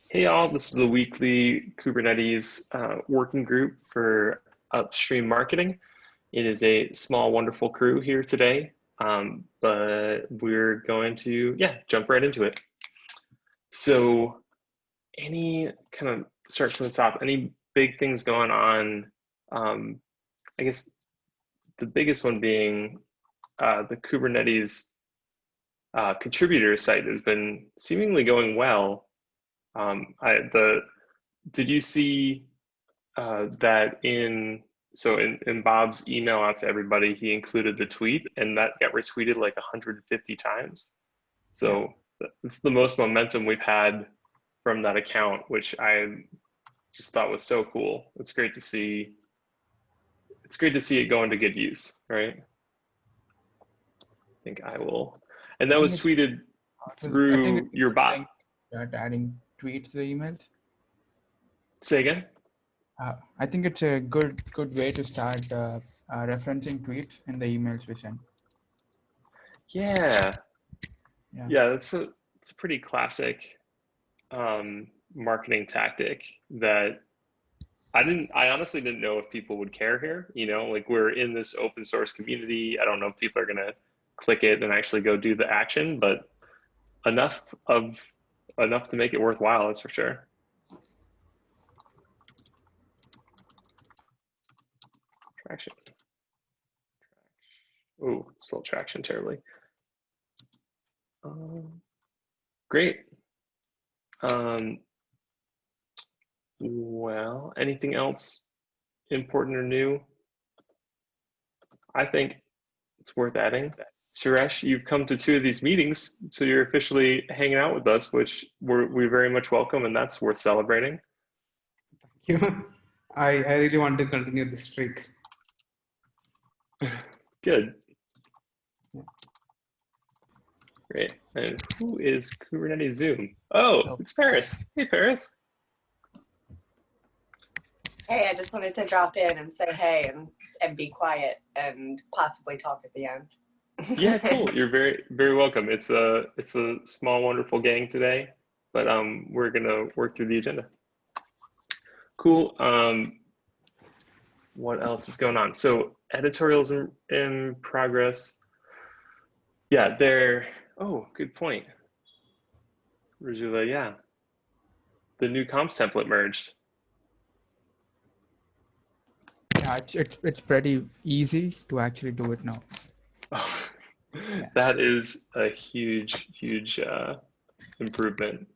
Hey all, this is a weekly Kubernetes working group for upstream marketing. It is a small, wonderful crew here today, but we're going to, jump right into it. So any kind of start from the top, any big things going on? I guess the biggest one being the Kubernetes contributor site has been seemingly going well. Did you see that in Bob's email out to everybody, he included the tweet, and that got retweeted like 150 times. Yeah, So it's the most momentum we've had from that account, which I just thought was so cool. It's great to see. It's great to see it go into good use, right? I think I will. And I that think was it's tweeted I think through it's your bot. thing that adding tweets to the emails. Say again? I think it's a good way to start referencing tweets in the emails we send. Yeah, Yeah, yeah. It's a pretty classic marketing tactic that I honestly didn't know if people would care here. Like we're in this open source community. I don't know if people are gonna click it and actually go do the action, but enough of enough to make it worthwhile, that's for sure. Traction. Oh, spelled traction terribly. Um, Great. Um, well, anything else important or new? I think it's worth adding. Suresh, you've come to two of these meetings, so you're officially hanging out with us, which we very much welcome, and that's worth celebrating. You know, I really want to continue this streak. Good, great. And who is Kubernetes Zoom? Oh, so it's Paris. Hey, Paris. Hey, I just wanted to drop in and say hey and be quiet and possibly talk at the end. Yeah, cool. You're very welcome. It's a small, wonderful gang today, but we're gonna work through the agenda. Cool. What else is going on? So editorials in progress. Yeah, they're. Oh, good point, Rajula. Yeah, the new comps template merged. yeah, it's pretty easy to actually do it now. Oh, Yeah, that is a huge improvement.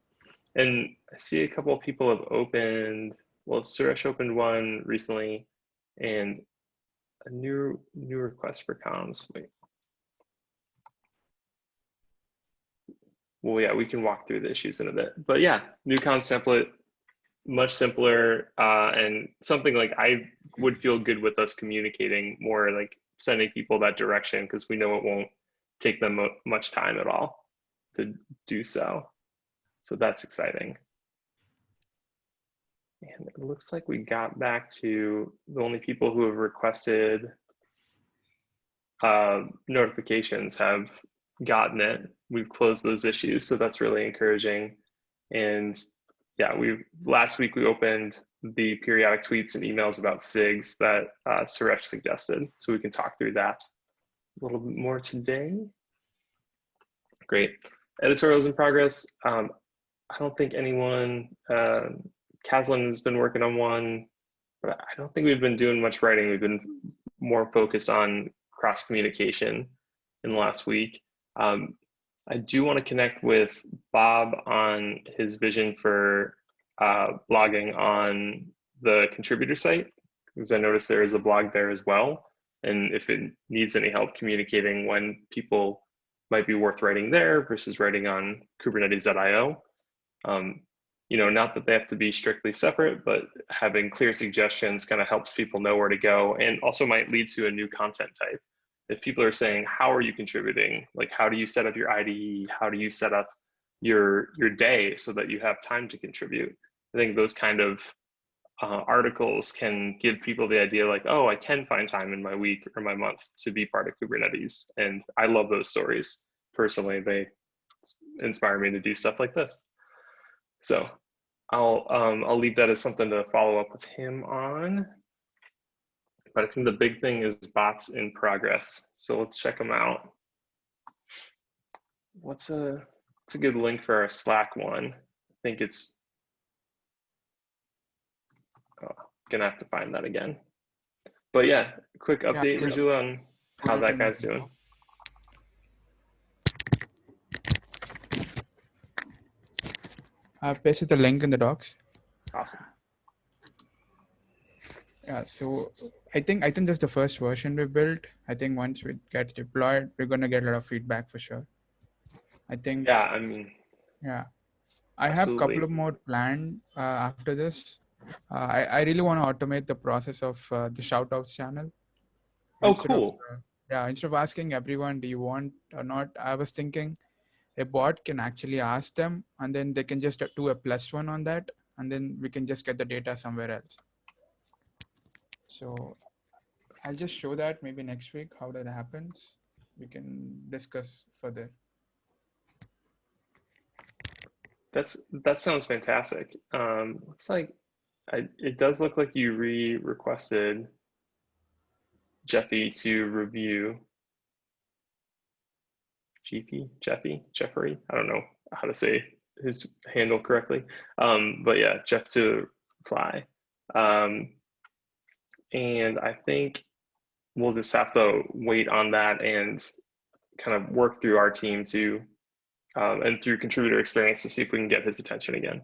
And I see a couple of people have opened. Well, Suresh opened one recently, and a new request for comms. Wait. Well, yeah, we can walk through the issues in a bit. But yeah, new comms template, much simpler, and something like I would feel good with us communicating more, like sending people that direction, because we know it won't take them much time at all to do so. So that's exciting. And it looks like we got back to the only people who have requested notifications have gotten it. We've closed those issues, so that's really encouraging. And yeah, last week we opened the periodic tweets and emails about SIGs that Suresh suggested, so we can talk through that a little bit more today. Great. Editorials in progress. I don't think anyone, Kaslin has been working on one, but I don't think we've been doing much writing. We've been more focused on cross communication in the last week. I do want to connect with Bob on his vision for blogging on the contributor site, because I noticed there is a blog there as well. And if it needs any help communicating when people might be worth writing there versus writing on Kubernetes.io. Not that they have to be strictly separate, but having clear suggestions kind of helps people know where to go, and also might lead to a new content type. If people are saying, how are you contributing? Like, how do you set up your IDE? How do you set up your day so that you have time to contribute? I think those kind of articles can give people the idea like, oh, I can find time in my week or my month to be part of Kubernetes. And I love those stories. Personally, they inspire me to do stuff like this. So I'll leave that as something to follow up with him on. But I think the big thing is bots in progress. So let's check them out. What's a good link for our Slack one? I think it's gonna have to find that again. But yeah, quick update, just Rajula, on how put it that in guy's the- doing. I've pasted the link in the docs. Awesome. Yeah, so I think that's the first version we built. I think once it gets deployed, we're gonna get a lot of feedback for sure. I think Yeah, I mean, yeah. I have a couple absolutely. of more planned after this. I really want to automate the process of the shout outs channel. Oh, Instead of cool. instead of asking everyone, do you want or not? I was thinking a bot can actually ask them, and then they can just do a +1 on that, and then we can just get the data somewhere else. So I'll just show that maybe next week how that happens. We can discuss further. That sounds fantastic. Looks like it does look like you requested Jeffy to review. Jeffrey. I don't know how to say his handle correctly. But yeah, Jeff to fly. And I think we'll just have to wait on that and kind of work through our team to and through contributor experience to see if we can get his attention again.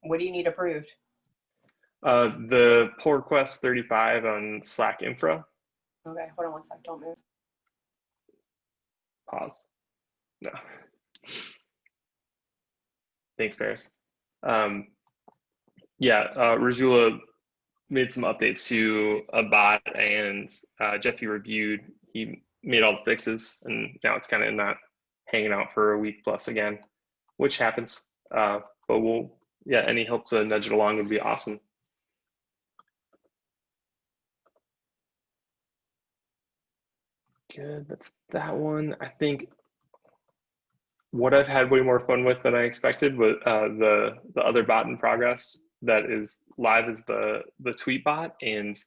What do you need approved? The pull request 35 on Slack infra. Okay, hold on one sec. Don't move. Pause. No. Thanks, Paris. Yeah, Rajula made some updates to a bot, and Jeffy reviewed. He made all the fixes, and now it's kind of in that hanging out for a week plus again, which happens. But any help to nudge it along would be awesome. Good, that's that one. I think what I've had way more fun with than I expected was the other bot in progress that is live is the tweet bot, and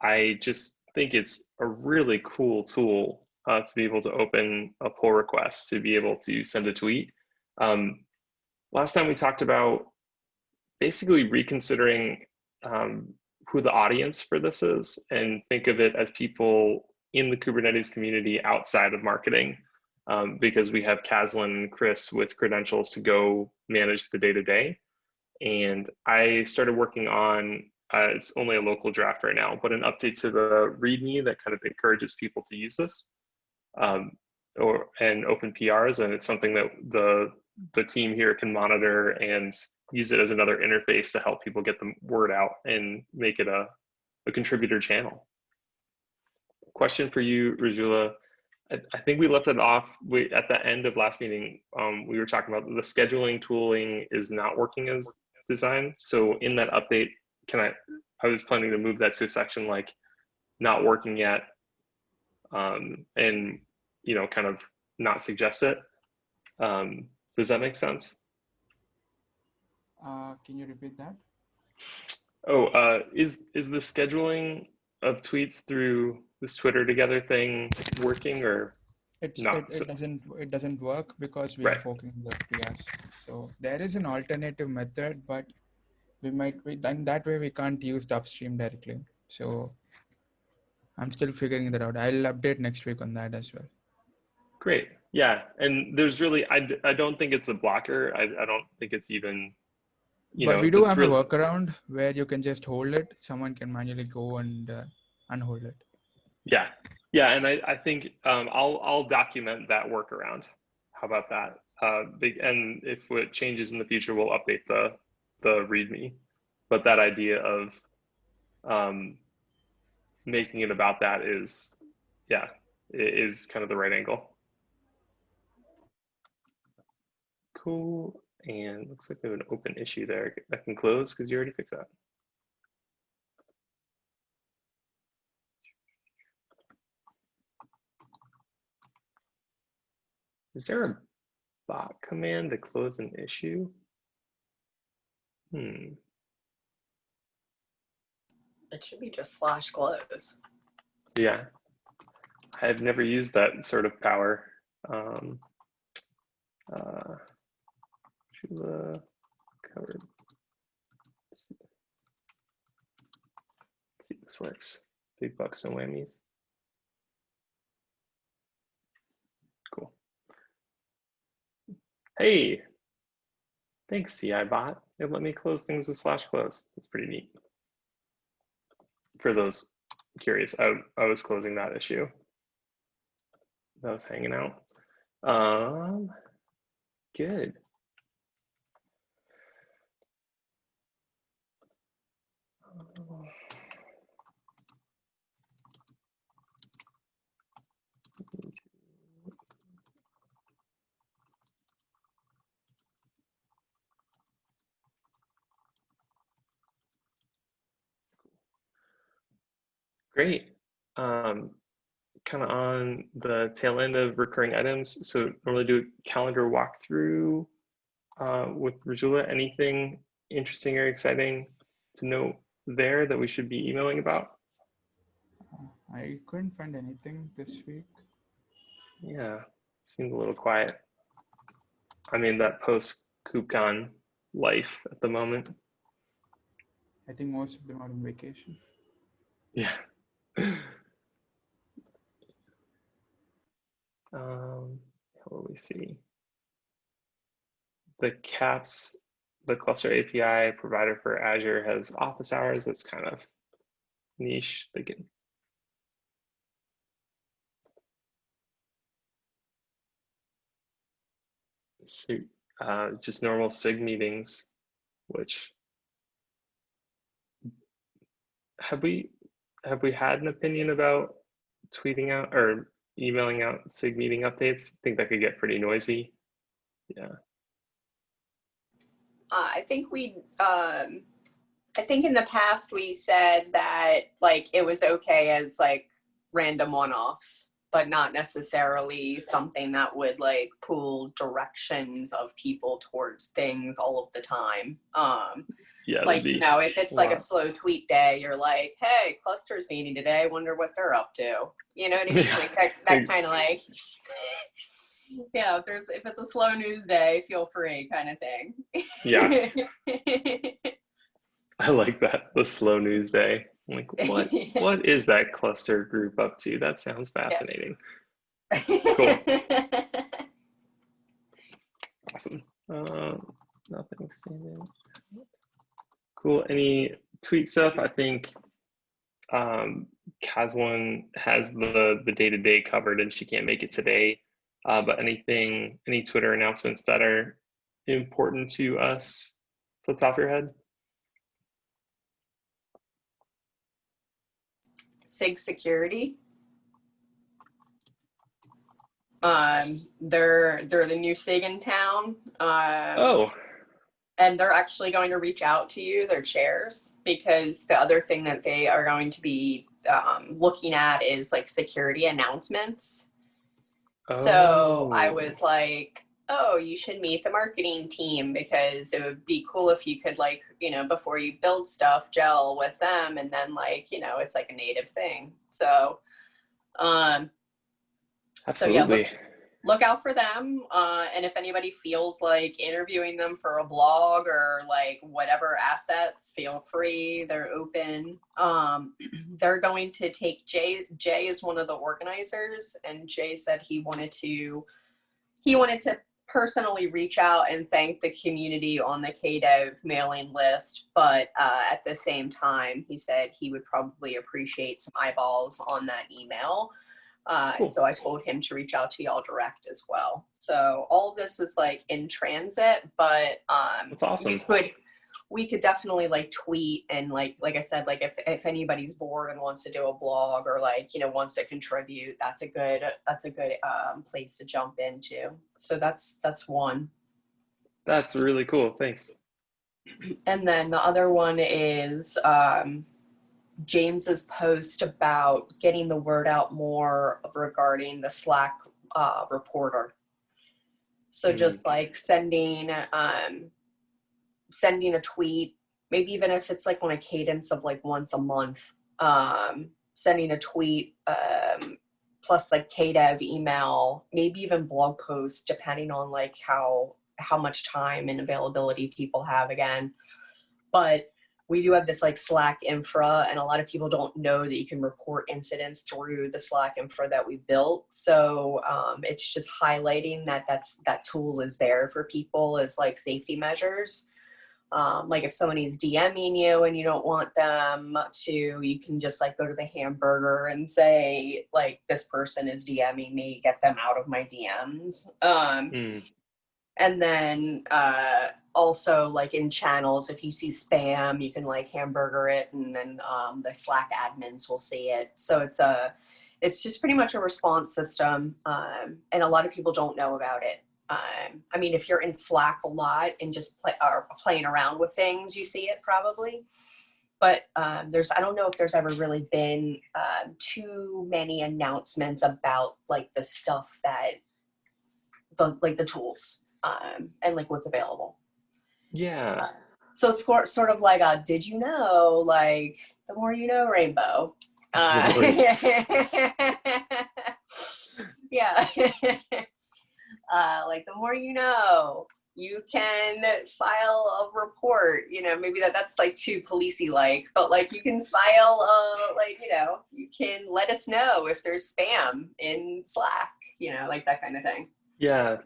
I just think it's a really cool tool to be able to open a pull request to be able to send a tweet. Last time we talked about basically reconsidering who the audience for this is and think of it as people in the Kubernetes community outside of marketing, because we have Caslin and Chris with credentials to go manage the day-to-day. And I started working on, it's only a local draft right now, but an update to the README that kind of encourages people to use this and open PRs. And it's something that the team here can monitor and use it as another interface to help people get the word out and make it a contributor channel. Question for you, Rajula. I think we left it off at the end of last meeting. We were talking about the scheduling tooling is not working as designed. So in that update, I was planning to move that to a section like not working yet, and kind of not suggest it. Does that make sense? Can you repeat that? Oh, is the scheduling of tweets through this Twitter together thing working or not? It doesn't work because we are forking the PRs. So there is an alternative method, but then that way we can't use the upstream directly. So I'm still figuring that out. I'll update next week on that as well. Great. Yeah. And there's really, I don't think it's a blocker. I don't think it's even, but we do have a workaround where you can just hold it. Someone can manually go and unhold it. Yeah. Yeah. And I think I'll document that workaround. How about that? And if it changes in the future, we'll update the README. But that idea of making it about that is kind of the right angle. Cool. And looks like we have an open issue there that can close because you already fixed that. Is there bot command to close an issue? It should be just /close. Yeah, I've never used that sort of power. Shula covered. Let's see if this works. Big bucks, no whammies. Cool. Hey, thanks, CI bot. It let me close things with /close. That's pretty neat. For those curious, I was closing that issue. That was hanging out. Good. Great. Kind of on the tail end of recurring items. So normally do a calendar walkthrough with Rajula. Anything interesting or exciting to note there that we should be emailing about? I couldn't find anything this week. Yeah, seemed a little quiet. I mean, that post-KubeCon life at the moment. I think most of them are on vacation. Yeah. What will we see? The CAPS, the cluster API provider for Azure, has office hours. That's kind of niche. They can just normal SIG meetings, which have we had an opinion about tweeting out or emailing out SIG meeting updates? I think that could get pretty noisy. Yeah. I think I think in the past we said that like it was okay as like random one-offs, but not necessarily something that would like pull directions of people towards things all of the time. Yeah, like, you know, if it's like a slow tweet day, you're like, hey, cluster's meeting today, wonder what they're up to. You know what I mean? Yeah. Like that kind of like, yeah, if it's a slow news day, feel free kind of thing. Yeah. I like that, the slow news day. I'm like, what is that cluster group up to? That sounds fascinating. Cool. Awesome. Nothing standing. Cool. Any tweet stuff? I think Caslin has the day-to-day covered and she can't make it today. But any Twitter announcements that are important to us off the top of your head? SIG security. They're the new SIG in town. And they're actually going to reach out to you, their chairs, because the other thing that they are going to be looking at is like security announcements. So I was like, oh, you should meet the marketing team because it would be cool if you could like, you know, before you build stuff, gel with them. And then like, you know, it's like a native thing. So, absolutely. So yeah, look out for them. And if anybody feels like interviewing them for a blog or like whatever assets, feel free, they're open. They're going to take Jay is one of the organizers, and Jay said he wanted to personally reach out and thank the community on the KDEV mailing list. But at the same time, he said he would probably appreciate some eyeballs on that email. Cool. So I told him to reach out to y'all direct as well. So all of this is like in transit, but that's awesome. We could definitely like tweet and like I said, like if anybody's bored and wants to do a blog or like, you know, wants to contribute, that's a good place to jump into. So that's one. That's really cool. Thanks. And then the other one is James's post about getting the word out more regarding the Slack reporter. So just like sending a tweet, maybe even if it's like on a cadence of like once a month, sending a tweet, plus like KDEV email, maybe even blog posts, depending on like how much time and availability people have again. But we do have this like Slack infra, and a lot of people don't know that you can report incidents through the Slack infra that we built. So it's just highlighting that tool is there for people as like safety measures. Like if somebody's DMing you and you don't want them to, you can just like go to the hamburger and say like, this person is DMing me, get them out of my DMs. And then also like in channels, if you see spam, you can like hamburger it, and then the Slack admins will see it. So it's just pretty much a response system, and a lot of people don't know about it. I mean, if you're in Slack a lot and just are playing around with things, you see it probably. But I don't know if there's ever really been too many announcements about like the stuff that the tools. And like what's available. Yeah. So it's sort of like a, did you know, like the more you know rainbow. Yeah. Like the more you know, you can file a report, you know, maybe that's like too policey like, but like you can file like, you know, you can let us know if there's spam in Slack, you know, like that kind of thing. Yeah.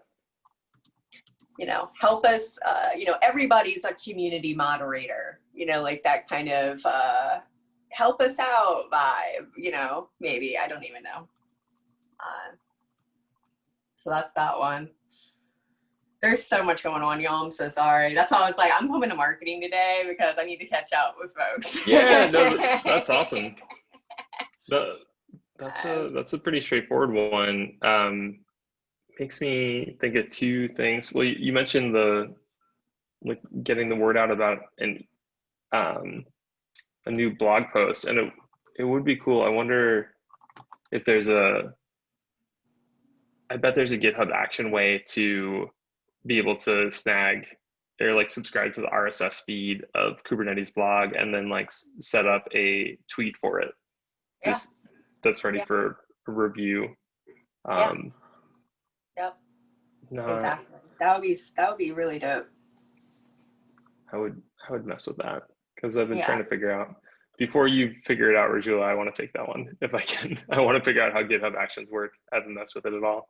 You know, help us, you know, everybody's a community moderator, you know, like that kind of help us out vibe, you know, maybe, I don't even know. So that's that one. There's so much going on, y'all. I'm so sorry. That's why I was like, I'm hoping to marketing today because I need to catch up with folks. Yeah, no, that's awesome. That's a pretty straightforward one. Makes me think of two things. Well, you mentioned like getting the word out about a new blog post, and it would be cool. I wonder if I bet there's a GitHub action way to be able to snag or like subscribe to the RSS feed of Kubernetes blog and then like set up a tweet for it. Yeah. That's ready for a review. Yep. No, exactly. That would be really dope. I would mess with that because I've been trying to figure out. Before you figure it out, Rajula, I want to take that one if I can. I want to figure out how GitHub Actions work. I haven't messed with it at all.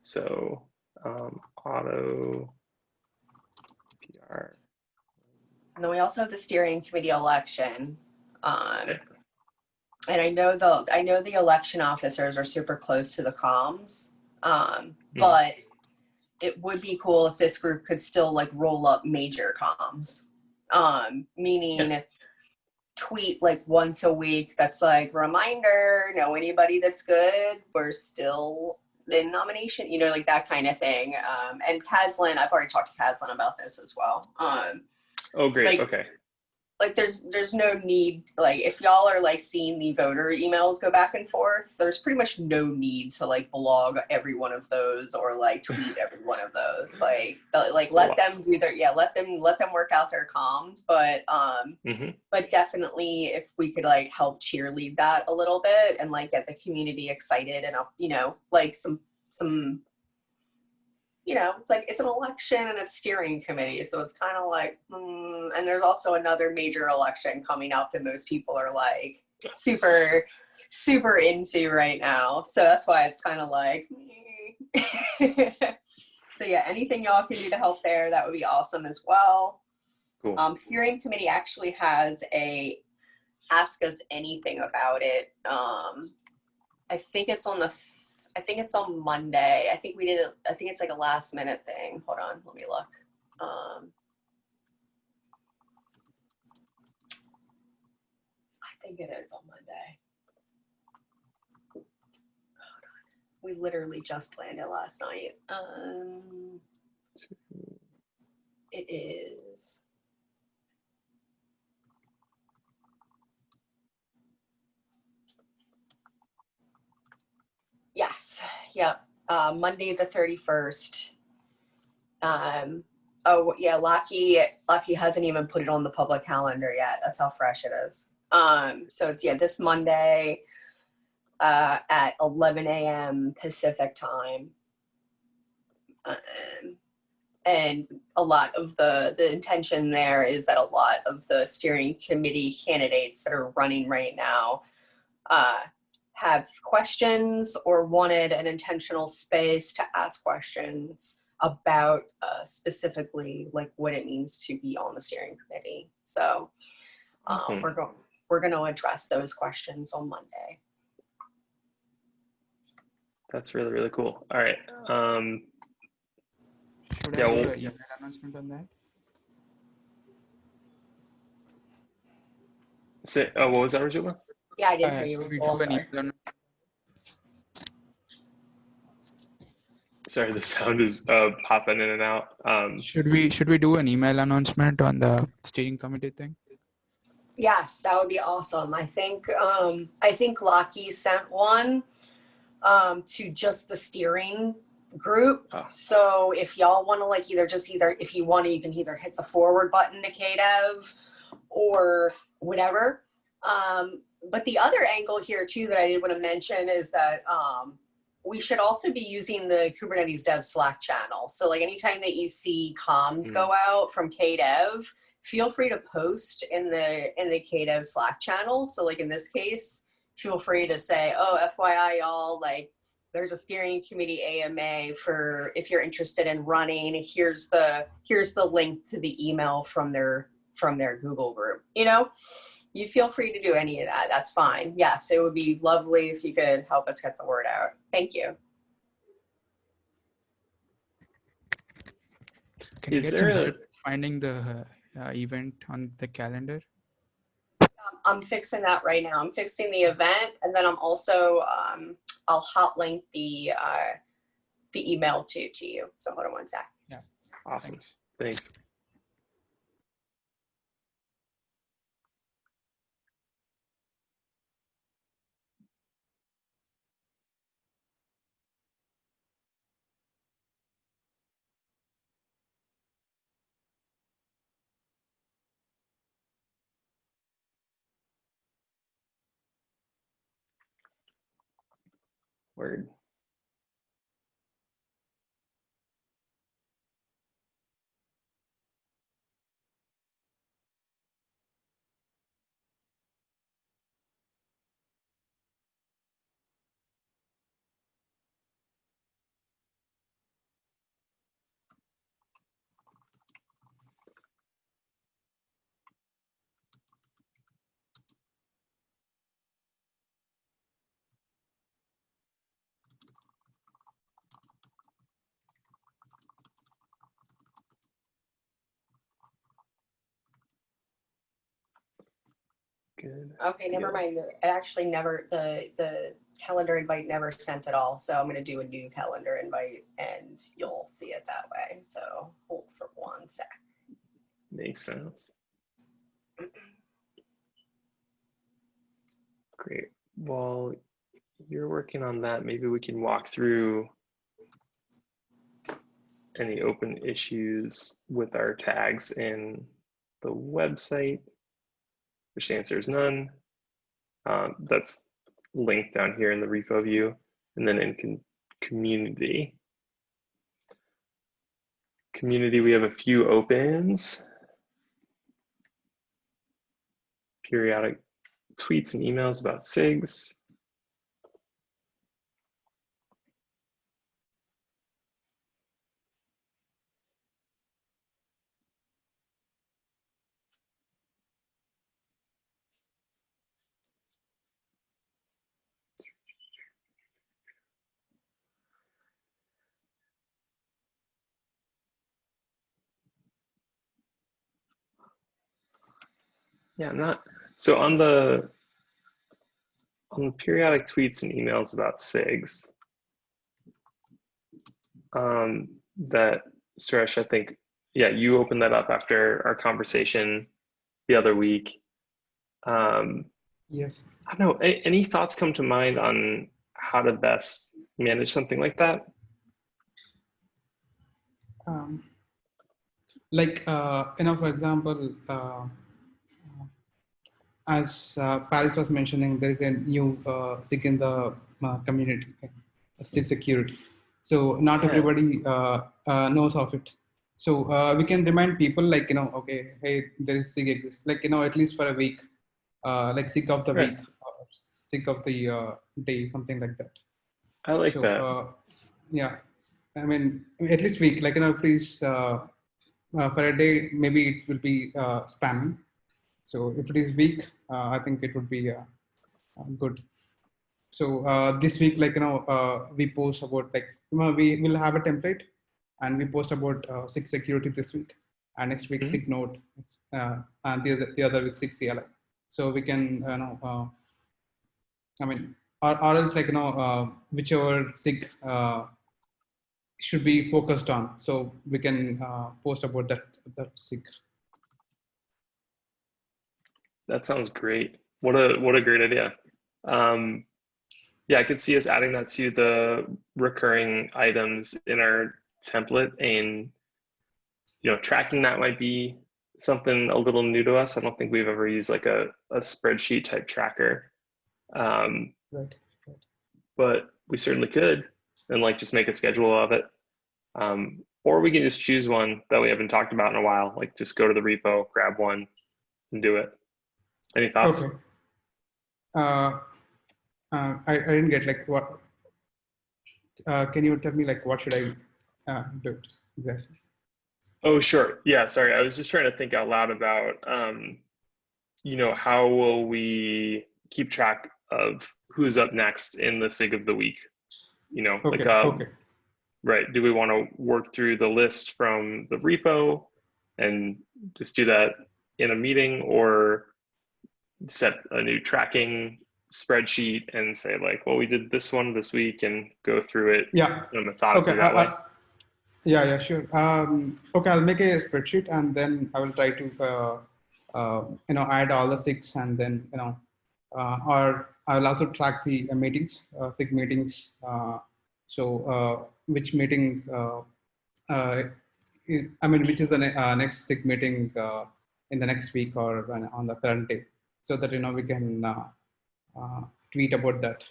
So auto PR. And then we also have the steering committee election. And I know the election officers are super close to the comms, but it would be cool if this group could still like roll up major comms, meaning tweet like once a week. That's like reminder, know anybody that's good, we're still in nomination, you know, like that kind of thing. And Kaslin, I've already talked to Kaslin about this as well. Oh, great. Like, okay. Like there's no need, like if y'all are like seeing the voter emails go back and forth, there's pretty much no need to like blog every one of those or like tweet every one of those. Like let them do their, let them work out their comms. But but definitely if we could like help cheerlead that a little bit and like get the community excited and you know, like some you know, it's like it's an election and a steering committee, so it's kind of like, and there's also another major election coming up, and those people are like super into right now. So that's why it's kind of like, so yeah, anything y'all can do to help there, that would be awesome as well. Cool. Steering committee actually has a ask us anything about it. I think it's on Monday. I think it's like a last minute thing. Hold on, let me look. I think it is on Monday. Hold on. We literally just planned it last night. It is. Yes. Yep. Monday the 31st. Oh yeah, Lucky hasn't even put it on the public calendar yet. That's how fresh it is. So it's this Monday at 11 a.m. Pacific time. And a lot of the intention there is that a lot of the steering committee candidates that are running right now have questions or wanted an intentional space to ask questions about specifically like what it means to be on the steering committee. So awesome. we're going to address those questions on Monday. That's really, really cool. All right. Should I do an email announcement on that? What was that, Rajula? Yeah, I didn't hear you. Sorry, the sound is popping in and out. Should we do an email announcement on the steering committee thing? Yes, that would be awesome. I think Locky sent one to just the steering group. Oh. So if y'all want to like either if you want to, you can either hit the forward button to KDEV or whatever. But the other angle here too that I did want to mention is that we should also be using the Kubernetes Dev Slack channel. So like anytime that you see comms go out from KDEV, feel free to post in the KDEV Slack channel. So like in this case, feel free to say, oh, FYI y'all, like there's a steering committee AMA for if you're interested in running, here's the link to the email from their Google group. You know, you feel free to do any of that. That's fine. Yes, it would be lovely if you could help us get the word out. Thank you. Can you get some help finding the event on the calendar? I'm fixing that right now. I'm fixing the event, and then I'm also I'll hot link the email to you. So hold on one sec. Yeah. Awesome. Thanks. Word. Good. Okay, never mind. It actually never, the calendar invite never sent at all. So I'm going to do a new calendar invite and you'll see it that way. So hold for one sec. Makes sense. Great. While you're working on that, maybe we can walk through any open issues with our tags in the website, which the answer is none. That's linked down here in the repo view, and then in community. Community, we have a few opens. Periodic tweets and emails about SIGs. Yeah, so on the periodic tweets and emails about SIGs, that Suresh, I think, yeah, you opened that up after our conversation the other week. Yes. I don't know, any thoughts come to mind on how to best manage something like that? Like, for example, as Paris was mentioning, there is a new SIG in the community, SIG security. So not everybody knows of it. So we can remind people like, okay, hey, there is SIG exists, like, at least for a week, like SIG of the week, or SIG of the day, something like that. I like So, that. Yeah, I mean, at least week, like, please, for a day, maybe it will be spam. So if it is week, I think it would be good. So this week, like, we post about, like, we will have a template and we post about SIG security this week, and next week SIG node, and the other week SIG CLI. So we can, I mean, or else, like, whichever SIG should be focused on. So we can post about that SIG. That sounds great. What a great idea. Yeah, I could see us adding that to the recurring items in our template, and tracking that might be something a little new to us. I don't think we've ever used like a spreadsheet type tracker. Right. But we certainly could, and like just make a schedule of it. Or we can just choose one that we haven't talked about in a while, like just go to the repo, grab one, and do it. Any thoughts? Okay. I didn't get, like, what. Can you tell me, like, what should I do exactly? Oh, sure. Yeah, sorry. I was just trying to think out loud about, how will we keep track of who's up next in the SIG of the week? Okay. Okay. Right. Do we want to work through the list from the repo and just do that in a meeting, or set a new tracking spreadsheet and say like, well, we did this one this week, and go through it methodically that way? Yeah, sure. Okay, I'll make a spreadsheet, and then I will try to add all the SIGs, and then or I will also track the meetings, SIG meetings. So which meeting? Which is the next SIG meeting in the next week or on the current day, so that we can tweet about that.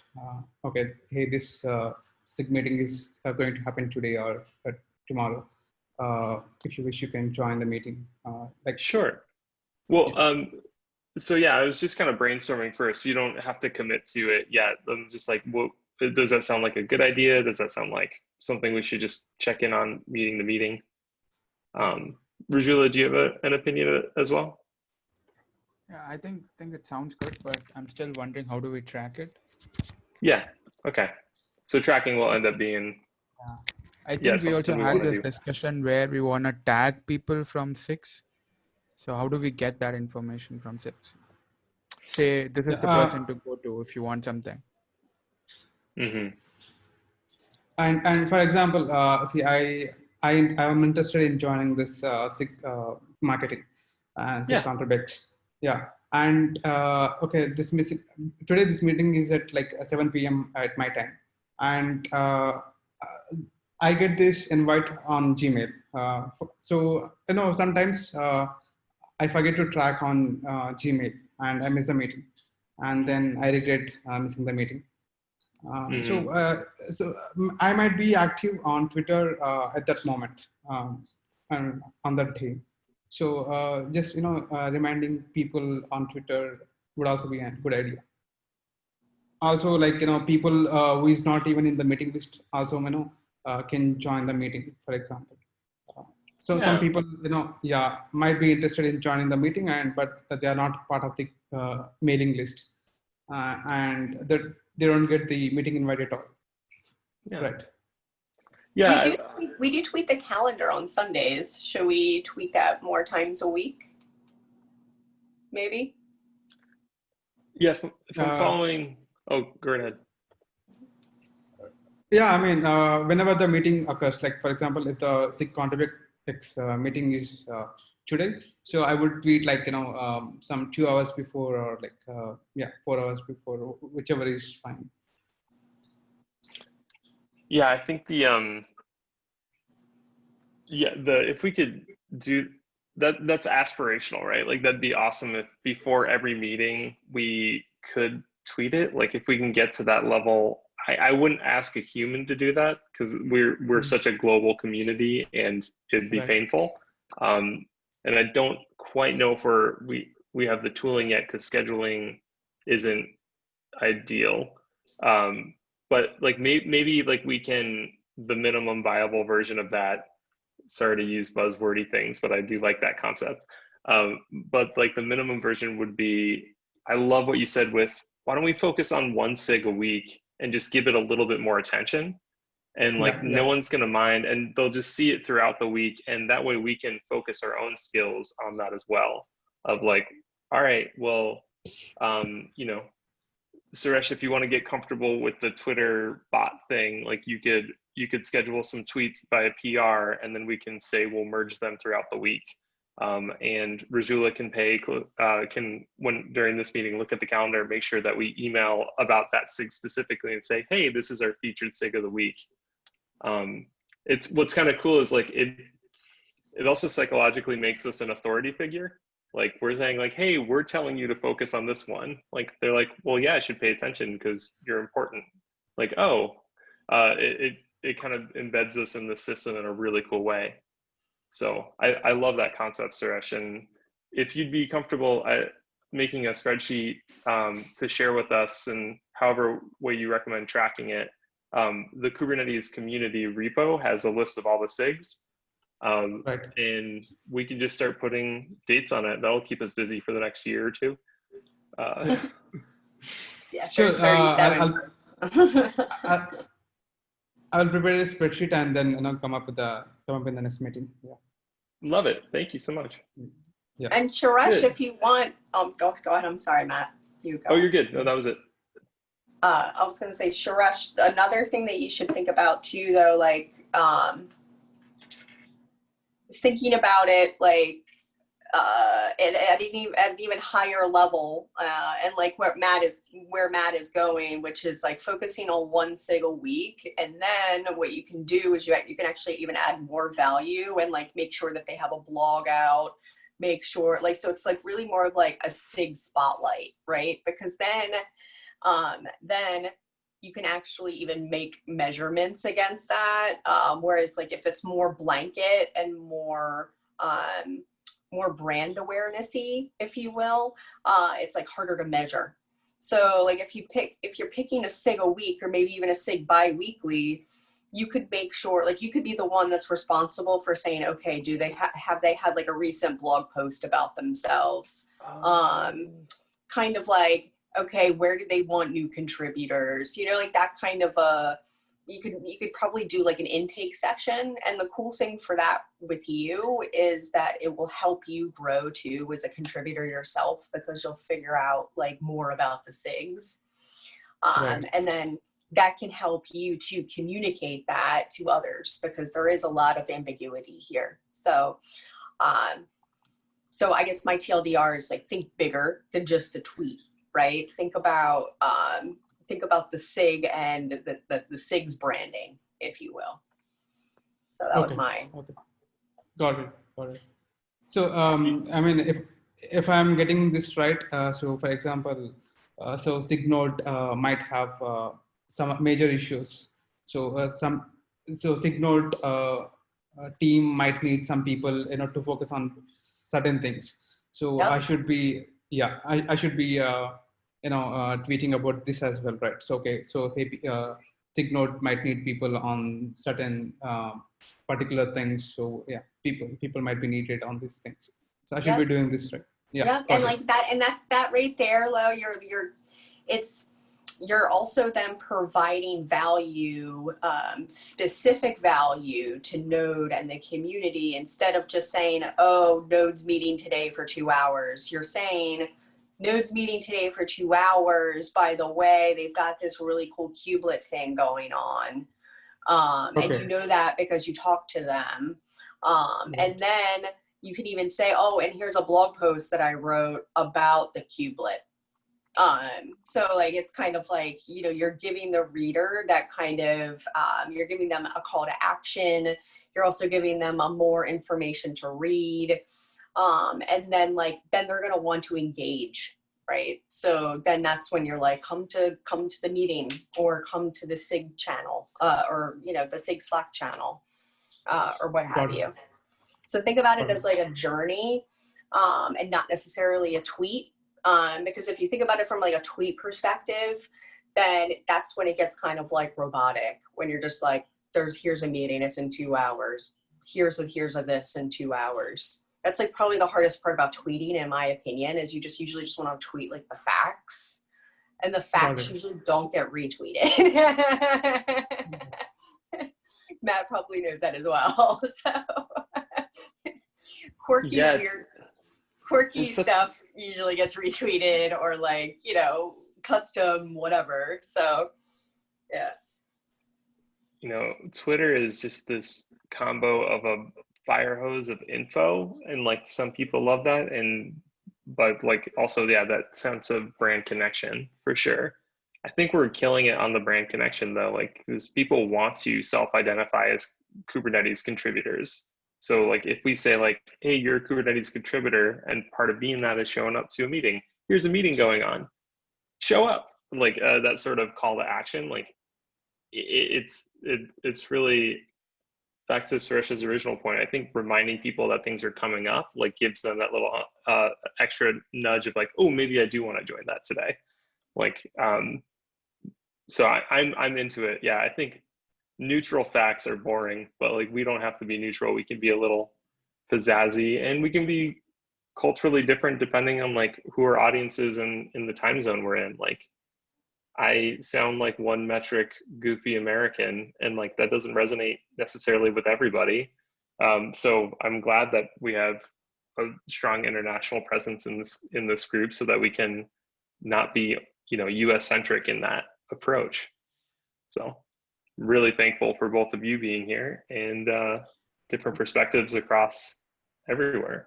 Okay, hey, this SIG meeting is going to happen today or tomorrow. If you wish, you can join the meeting. Sure. Well, so yeah, I was just kind of brainstorming first. You don't have to commit to it yet. I'm just like, does that sound like a good idea? Does that sound like something we should just check in on meeting to meeting? Rajula, do you have an opinion as well? Yeah, I think it sounds good, but I'm still wondering, how do we track it? Yeah. Okay. So tracking will end up being. I think we also had this discussion where we want to tag people from SIGs. So how do we get that information from SIGs? Say this is the person to go to if you want something. And for example, see, I am interested in joining this SIG marketing and SIG contract. Yeah. And okay, today this meeting is at like 7 p.m. at my time, and I get this invite on Gmail. So sometimes I forget to track on Gmail, and I miss the meeting, and then I regret missing the meeting. So I might be active on Twitter at that moment, and on that day. So just reminding people on Twitter would also be a good idea. Also, like people who is not even in the meeting list also can join the meeting, for example. So some people might be interested in joining the meeting, but they are not part of the mailing list, and that they don't get the meeting invite at all. Yeah. Right. Yeah. We do tweet the calendar on Sundays. Should we tweet that more times a week? Maybe. Yeah. If I'm following. Oh, go ahead. Yeah, I mean, whenever the meeting occurs, like for example, if the SIG contribute meeting is today, so I would tweet like some 2 hours before, or like 4 hours before, whichever is fine. Yeah, I think the Yeah, if we could do that, that's aspirational, right? Like that'd be awesome if before every meeting we could tweet it. Like if we can get to that level, I wouldn't ask a human to do that because we're such a global community and it'd be painful. And I don't quite know if we have the tooling yet because scheduling isn't ideal. But like maybe like we can, the minimum viable version of that, sorry to use buzzwordy things, but I do like that concept. But like the minimum version would be, I love what you said with, why don't we focus on one SIG a week and just give it a little bit more attention? And like no one's going to mind, and they'll just see it throughout the week. And that way we can focus our own skills on that as well. Of like, all right, well, you know, Suresh, if you want to get comfortable with the Twitter bot thing, like you could schedule some tweets by a PR, and then we can say we'll merge them throughout the week. And Rajula can when during this meeting look at the calendar, make sure that we email about that SIG specifically and say, hey, this is our featured SIG of the week. It's what's kind of cool is like it also psychologically makes us an authority figure. Like we're saying like, hey, we're telling you to focus on this one. Like they're like, well, yeah, I should pay attention because you're important. Like, oh, it kind of embeds us in the system in a really cool way. So I love that concept, Suresh. And if you'd be comfortable making a spreadsheet to share with us, and however way you recommend tracking it, the Kubernetes community repo has a list of all the SIGs. And we can just start putting dates on it. That'll keep us busy for the next year or two. Yeah, sure. there's 37. I'll prepare a spreadsheet and then come up in the next meeting. Yeah. Love it. Thank you so much. Yeah. And Suresh, if you want, go ahead. I'm sorry, Matt. You go. Oh, you're good. No, that was it. I was going to say, Suresh, another thing that you should think about too, though, like thinking about it, like at an even higher level, and like where Matt is going, which is like focusing on one SIG a week. And then what you can do is you can actually even add more value and like make sure that they have a blog out, make sure like, so it's like really more of like a SIG spotlight, right? Because then you can actually even make measurements against that. Whereas like if it's more blanket and more brand awareness-y, if you will, it's like harder to measure. So like if you're picking a SIG a week or maybe even a SIG bi-weekly, you could make sure, like you could be the one that's responsible for saying, okay, do they have they had like a recent blog post about themselves? Kind of like, okay, where do they want new contributors? You know, like that kind of you could probably do like an intake session. And the cool thing for that with you is that it will help you grow too as a contributor yourself, because you'll figure out like more about the SIGs. And then that can help you to communicate that to others, because there is a lot of ambiguity here. So I guess my TLDR is like, think bigger than just the tweet, right? Think about the SIG and the SIG's branding, if you will. So that was mine. Okay. Got it. So I mean, if I'm getting this right, so for example, so SIG-Node might have some major issues. So SIG-Node team might need some people, to focus on certain things. So I should be, I should be, tweeting about this as well, right? So hey, SIG-Node might need people on certain particular things. So yeah, people might be needed on these things. So I should be doing this, right? Yeah. And like that, and that right there, Lo, you're also then providing value, specific value to Node and the community, instead of just saying, oh, Node's meeting today for 2 hours. You're saying, Node's meeting today for 2 hours. By the way, they've got this really cool kubelet thing going on. And you know that because you talk to them. And then you can even say, oh, and here's a blog post that I wrote about the kubelet. So like, it's kind of like, you're giving the reader that kind of, you're giving them a call to action. You're also giving them more information to read. And then then they're going to want to engage, right? So then that's when you're like, come to the meeting, or come to the SIG channel, or, the SIG Slack channel, or what have you. So think about it as like a journey, and not necessarily a tweet. Because if you think about it from like a tweet perspective, then that's when it gets kind of like robotic, when you're just like, here's a meeting, it's in 2 hours. Here's a this in 2 hours. That's like probably the hardest part about tweeting, in my opinion, is you usually just want to tweet like the facts, and the facts usually don't get retweeted. Matt probably knows that as well. So quirky stuff usually gets retweeted, or like, custom whatever. So yeah. Twitter is just this combo of a fire hose of info, and like some people love that, but like also, yeah, that sense of brand connection for sure. I think we're killing it on the brand connection though, like, because people want to self-identify as Kubernetes contributors. So like if we say like, hey, you're a Kubernetes contributor, and part of being that is showing up to a meeting, here's a meeting going on, show up, like that sort of call to action. Like it's really, back to Suresh's original point, I think reminding people that things are coming up like gives them that little extra nudge of like, oh, maybe I do want to join that today. Like so I'm into it. Yeah, I think neutral facts are boring, but like we don't have to be neutral. We can be a little pizzazzy, and we can be culturally different depending on like who our audience is and in the time zone we're in. Like I sound like one metric goofy American, and like that doesn't resonate necessarily with everybody. So I'm glad that we have a strong international presence in this group, so that we can not be US centric in that approach. So really thankful for both of you being here, and different perspectives across everywhere.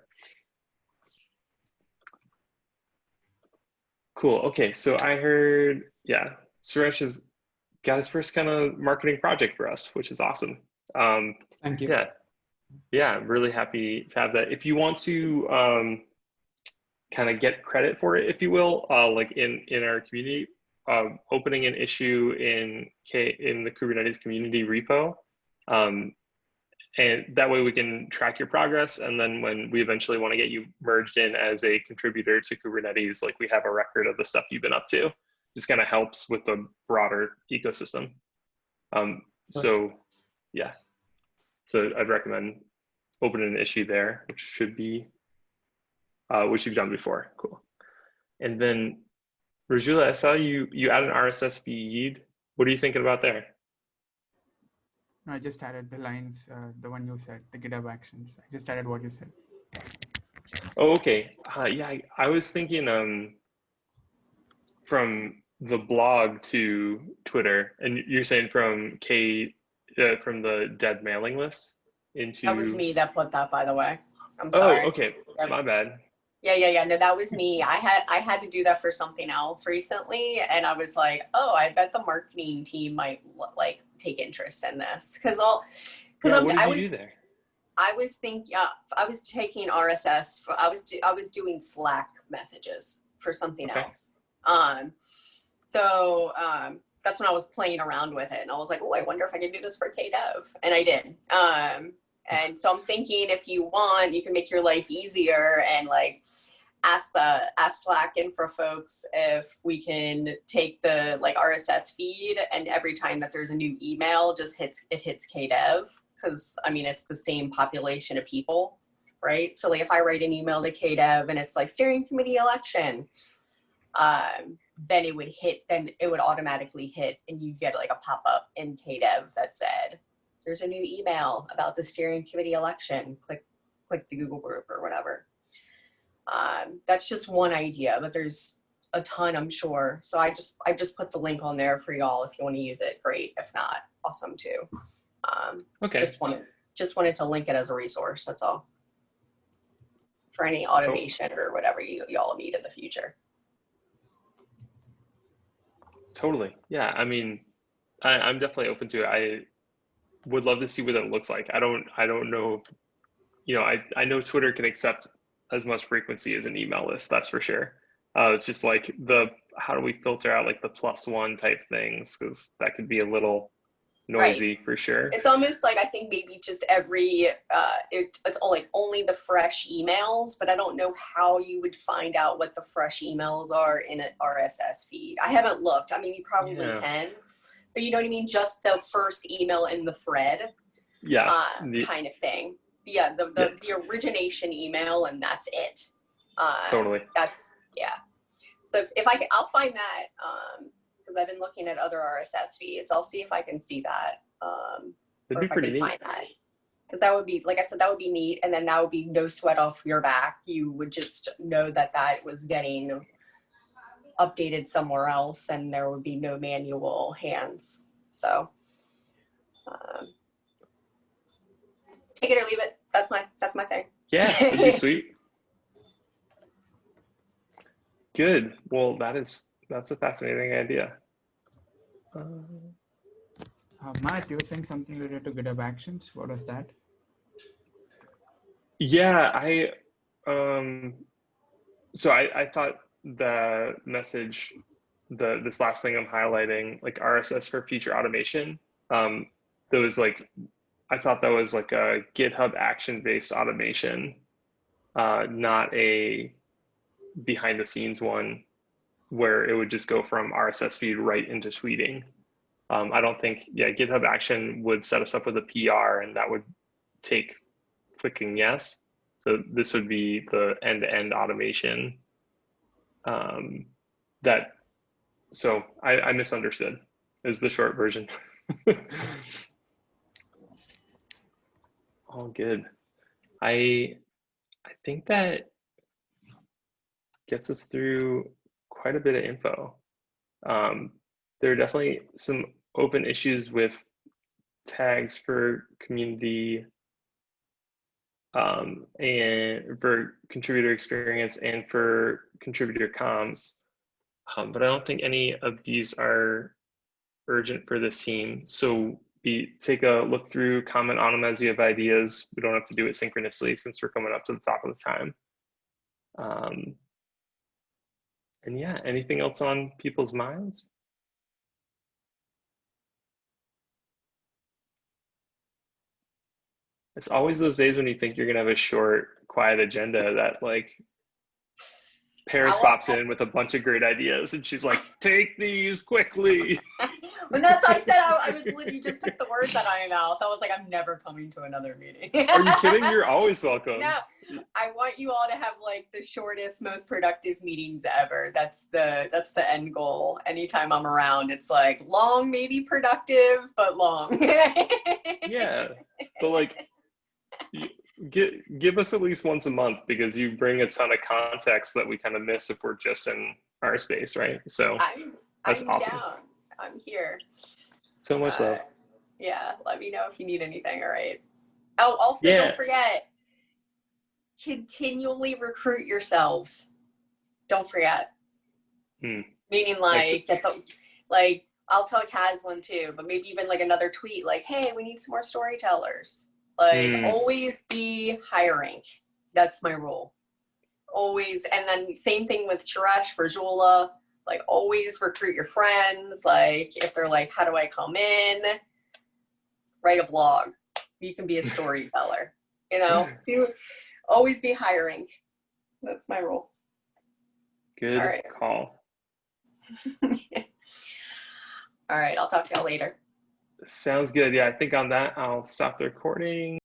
Cool. Okay, so I heard, yeah, Suresh has got his first kind of marketing project for us, which is awesome. Thank you. Yeah, I'm really happy to have that. If you want to kind of get credit for it, if you will, like in our community, opening an issue in the Kubernetes community repo, and that way we can track your progress. And then when we eventually want to get you merged in as a contributor to Kubernetes, like we have a record of the stuff you've been up to. Just kind of helps with the broader ecosystem. So yeah, so I'd recommend opening an issue there, which should be, which you've done before. Cool. And then Rajula, I saw you add an RSS feed. What are you thinking about there? No, I just added the lines, the one you said, the GitHub actions. I just added what you said. Oh, okay. Yeah, I was thinking from the blog to Twitter, and you're saying from from the dead mailing list into. That was me that put that, by the way. I'm sorry. Oh, okay. My bad. Yeah. No, that was me. I had to do that for something else recently, and I was like, oh, I bet the marketing team might like take interest in this, because what did you do there? I was thinking, I was taking RSS. I was doing Slack messages for something else. So that's when I was playing around with it, and I was like, oh, I wonder if I can do this for KDev, and I did. And so I'm thinking, if you want, you can make your life easier and like ask Slack info folks if we can take the like RSS feed, and every time that there's a new email, just hits KDev, because I mean it's the same population of people, right? So like if I write an email to KDev and it's like steering committee election, then it would automatically hit, and you get like a pop-up in KDev that said, there's a new email about the steering committee election. Click the Google group or whatever. That's just one idea, but there's a ton, I'm sure. So I just put the link on there for y'all. If you want to use it, great. If not, awesome too. Okay. Just wanted to link it as a resource. That's all. For any automation or whatever y'all need in the future. Totally. Yeah. I mean, I'm definitely open to it. would love to see what it looks like. I don't know, you know, I know Twitter can accept as much frequency as an email list, that's for sure. It's just like how do we filter out like the +1 type things, because that could be a little noisy for sure. It's almost like I think maybe just every it's only the fresh emails, but I don't know how you would find out what the fresh emails are in an RSS feed. I haven't looked. I mean, you probably can, but you know what I mean? Just the first email in the thread, kind of thing. Yeah, the origination email, and that's it. Totally. So if I'll find that, because I've been looking at other RSS feeds. I'll see if I can see that. That'd be pretty neat. Find that. Because that would be, like I said, that would be neat. And then that would be no sweat off your back. You would just know that was getting updated somewhere else, and there would be no manual hands. So take it or leave it. That's my thing. Yeah, that'd be sweet. Good. Well, that's a fascinating idea. Matt, you were saying something related to GitHub Actions. What was that? Yeah, so I thought the message, this last thing I'm highlighting, like RSS for future automation, there was like, I thought that was like a GitHub action-based automation, not a behind the scenes one where it would just go from RSS feed right into tweeting. I don't think, GitHub Action would set us up with a PR, and that would take clicking yes. So this would be the end-to-end automation. So I misunderstood, is the short version. All good. I think that gets us through quite a bit of info. There are definitely some open issues with tags for community and for contributor experience and for contributor comms. But I don't think any of these are urgent for this team. So take a look through, comment on them as you have ideas. We don't have to do it synchronously since we're coming up to the top of the time. And yeah, anything else on people's minds? It's always those days when you think you're gonna have a short, quiet agenda that like Paris pops in with a bunch of great ideas and she's like, take these quickly. When that's what I said, I was literally just took the words out of my mouth. I was like, I'm never coming to another meeting. Are you kidding? You're always welcome. No, I want you all to have like the shortest, most productive meetings ever. That's the end goal. Anytime I'm around, it's like long, maybe productive, but long. Yeah, but like, give us at least once a month, because you bring a ton of context that we kind of miss if we're just in our space, right? So that's awesome. Down. I'm here. So much love. Yeah, let me know if you need anything. All right. Oh, also don't forget, continually recruit yourselves. Don't forget. Meaning like I'll tell Caslin too, but maybe even like another tweet like, hey, we need some more storytellers. Like always be hiring. That's my rule. Always. And then same thing with Suresh for Jula. Like always recruit your friends. Like if they're like, how do I come in? Write a blog. You can be a storyteller. You know, always be hiring. That's my rule. Good call. All right, I'll talk to y'all later. Sounds good. Yeah, I think on that, I'll stop the recording.